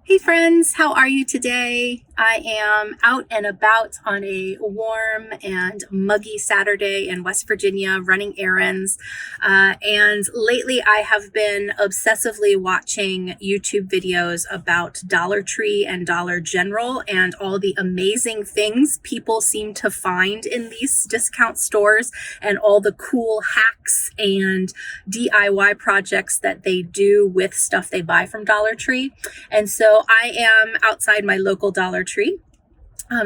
Hey friends, how are you today? I am out and about on a warm and muggy Saturday in West Virginia running errands. And lately I have been obsessively watching YouTube videos about Dollar Tree and Dollar General and all the amazing things people seem to find in these discount stores and all the cool hacks and DIY projects that they do with stuff they buy from Dollar Tree. And so I am outside my local Dollar Tree.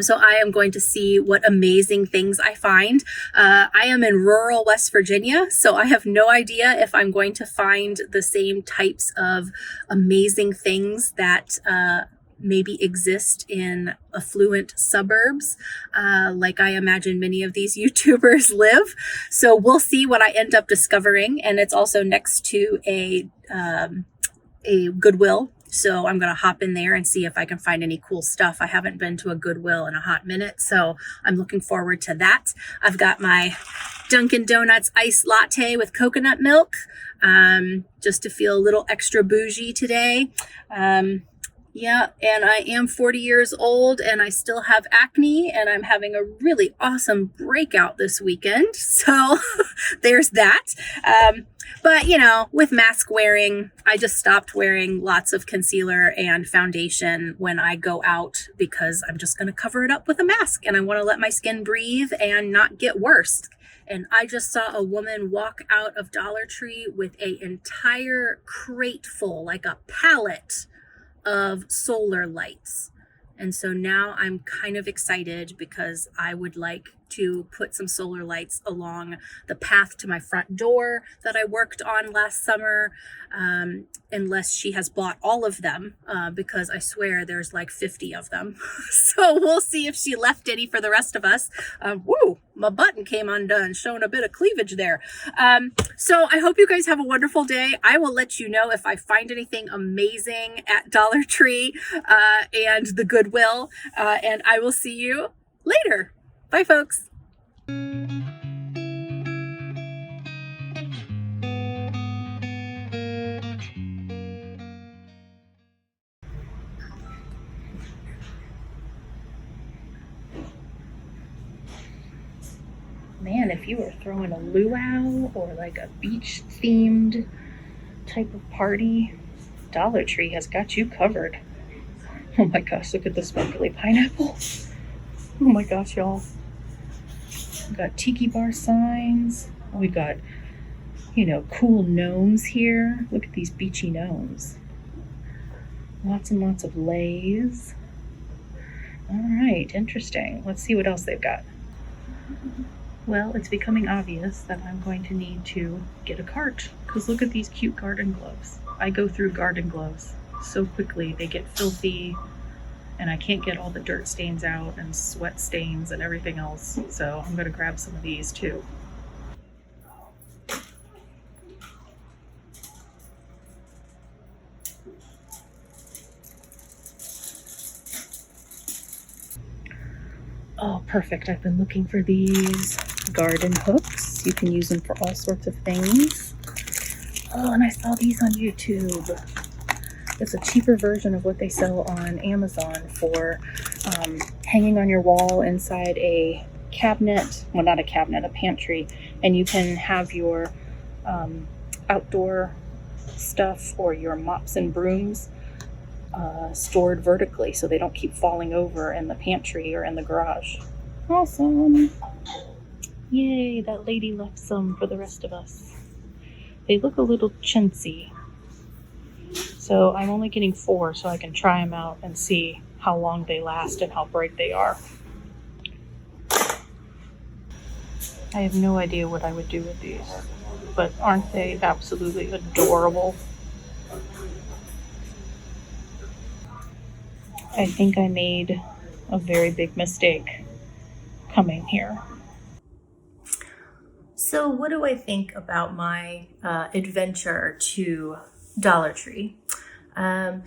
So I am going to see what amazing things I find. I am in rural West Virginia, so I have no idea if I'm going to find the same types of amazing things that maybe exist in affluent suburbs, like I imagine many of these YouTubers live. So we'll see what I end up discovering. And it's also next to a Goodwill. So I'm going to hop in there and see if I can find any cool stuff. I haven't been to a Goodwill in a hot minute, so I'm looking forward to that. I've got my Dunkin' Donuts iced latte with coconut milk, just to feel a little extra bougie today. Yeah, and I am 40 years old and I still have acne and I'm having a really awesome breakout this weekend. So there's that. But, with mask wearing, I just stopped wearing lots of concealer and foundation when I go out because I'm just going to cover it up with a mask and I want to let my skin breathe and not get worse. And I just saw a woman walk out of Dollar Tree with an entire crate full, like a pallet of solar lights. And so now I'm kind of excited because I would like to put some solar lights along the path to my front door that I worked on last summer, unless she has bought all of them, because I swear there's like 50 of them. So we'll see if she left any for the rest of us. Woo, my button came undone, showing a bit of cleavage there. So I hope you guys have a wonderful day. I will let you know if I find anything amazing at Dollar Tree and the Goodwill, and I will see you later. Bye, folks. Man, if you were throwing a luau or like a beach themed type of party, Dollar Tree has got you covered. Oh my gosh, look at the sparkly pineapple. Oh my gosh, y'all. We've got tiki bar signs. We've got, cool gnomes here. Look at these beachy gnomes. Lots and lots of leis. All right, interesting. Let's see what else they've got. Well, it's becoming obvious that I'm going to need to get a cart because look at these cute garden gloves. I go through garden gloves so quickly. They get filthy and I can't get all the dirt stains out and sweat stains and everything else. So I'm going to grab some of these too. Oh, perfect. I've been looking for these garden hooks. You can use them for all sorts of things. Oh, and I saw these on YouTube. It's a cheaper version of what they sell on Amazon for hanging on your wall inside a cabinet. Well, not a cabinet, a pantry. And you can have your outdoor stuff or your mops and brooms stored vertically so they don't keep falling over in the pantry or in the garage. Awesome. Yay, that lady left some for the rest of us. They look a little chintzy. So I'm only getting 4 so I can try them out and see how long they last and how bright they are. I have no idea what I would do with these, but aren't they absolutely adorable? I think I made a very big mistake coming here. So what do I think about my adventure to Dollar Tree? I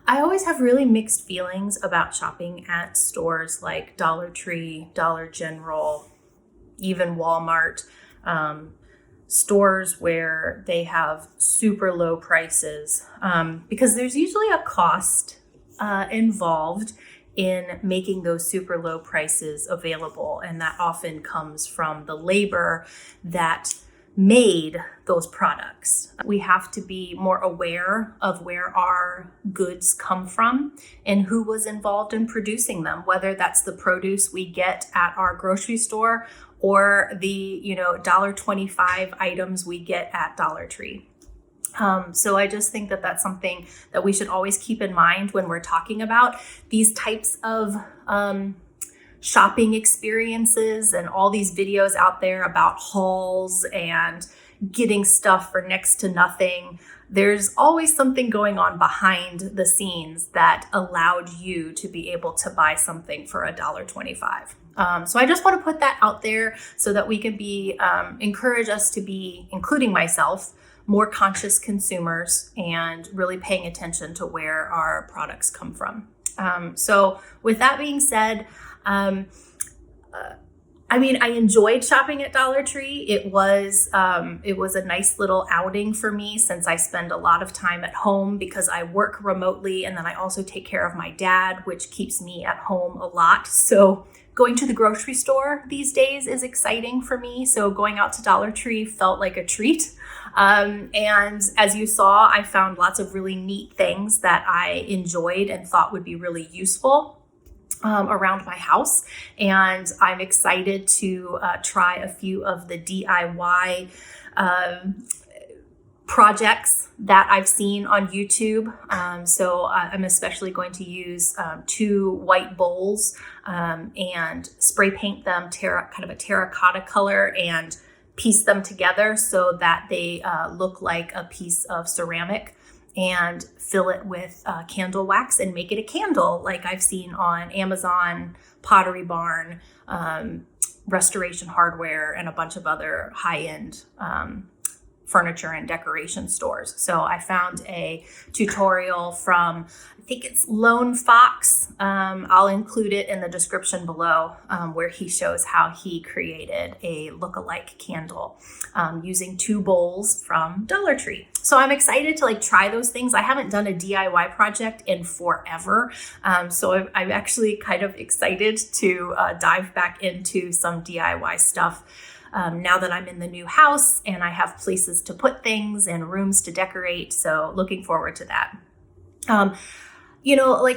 always have really mixed feelings about shopping at stores like Dollar Tree, Dollar General, even Walmart. stores where they have super low prices, because there's usually a cost involved in making those super low prices available. And that often comes from the labor that made those products. We have to be more aware of where our goods come from and who was involved in producing them, whether that's the produce we get at our grocery store or the $1.25 items we get at Dollar Tree. So I just think that that's something that we should always keep in mind when we're talking about these types of shopping experiences and all these videos out there about hauls and getting stuff for next to nothing. There's always something going on behind the scenes that allowed you to be able to buy something for $1.25. So I just want to put that out there so that we can encourage us to be, including myself, more conscious consumers and really paying attention to where our products come from. So with that being said, I enjoyed shopping at Dollar Tree. It was a nice little outing for me since I spend a lot of time at home because I work remotely, and then I also take care of my dad, which keeps me at home a lot. So going to the grocery store these days is exciting for me. So going out to Dollar Tree felt like a treat. And as you saw, I found lots of really neat things that I enjoyed and thought would be really useful around my house. And I'm excited to try a few of the DIY projects that I've seen on YouTube. So I'm especially going to use 2 white bowls and spray paint them kind of a terracotta color and piece them together so that they look like a piece of ceramic, and fill it with candle wax and make it a candle like I've seen on Amazon, Pottery Barn, Restoration Hardware, and a bunch of other high-end furniture and decoration stores. So I found a tutorial from, I think it's Lone Fox. I'll include it in the description below, where he shows how he created a look-alike candle using 2 bowls from Dollar Tree. So I'm excited to try those things. I haven't done a DIY project in forever. So I'm actually kind of excited to dive back into some DIY stuff. Now that I'm in the new house and I have places to put things and rooms to decorate. So looking forward to that. A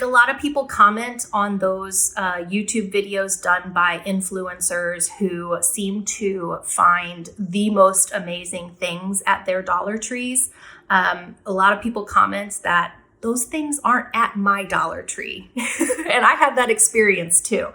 lot of people comment on those YouTube videos done by influencers who seem to find the most amazing things at their Dollar Trees. A lot of people comment that those things aren't at my Dollar Tree. And I had that experience too.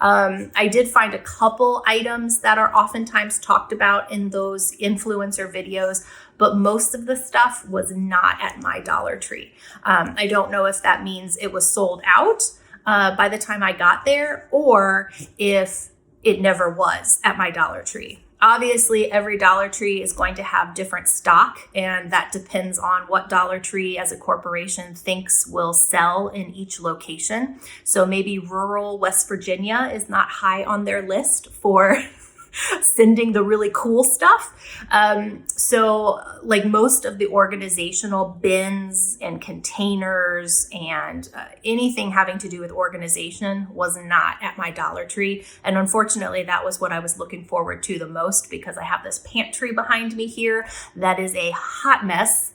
I did find a couple items that are oftentimes talked about in those influencer videos, but most of the stuff was not at my Dollar Tree. I don't know if that means it was sold out by the time I got there, or if it never was at my Dollar Tree. Obviously, every Dollar Tree is going to have different stock, and that depends on what Dollar Tree as a corporation thinks will sell in each location. So maybe rural West Virginia is not high on their list for sending the really cool stuff. So most of the organizational bins and containers and anything having to do with organization was not at my Dollar Tree. And unfortunately, that was what I was looking forward to the most, because I have this pantry behind me here that is a hot mess.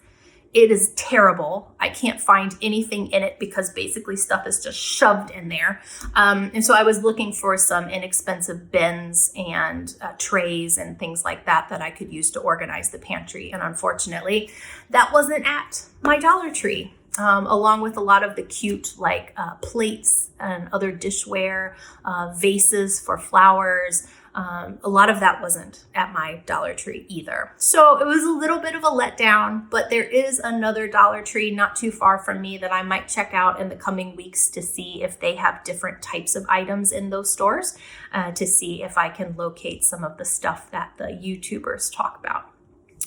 It is terrible. I can't find anything in it because basically stuff is just shoved in there. And so I was looking for some inexpensive bins and trays and things like that I could use to organize the pantry. And unfortunately, that wasn't at my Dollar Tree. Along with a lot of the cute plates and other dishware, vases for flowers. A lot of that wasn't at my Dollar Tree either. So it was a little bit of a letdown, but there is another Dollar Tree not too far from me that I might check out in the coming weeks to see if they have different types of items in those stores, to see if I can locate some of the stuff that the YouTubers talk about.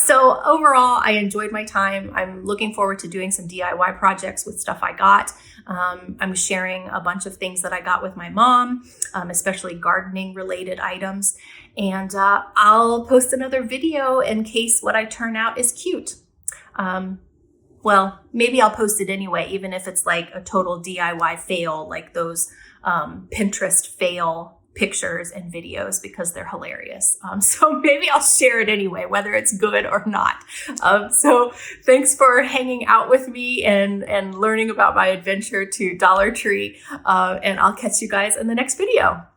So overall, I enjoyed my time. I'm looking forward to doing some DIY projects with stuff I got. I'm sharing a bunch of things that I got with my mom, especially gardening related items. And I'll post another video in case what I turn out is cute. Well, maybe I'll post it anyway, even if it's like a total DIY fail, like those Pinterest fail pictures and videos, because they're hilarious. So maybe I'll share it anyway, whether it's good or not. So thanks for hanging out with me and learning about my adventure to Dollar Tree. And I'll catch you guys in the next video.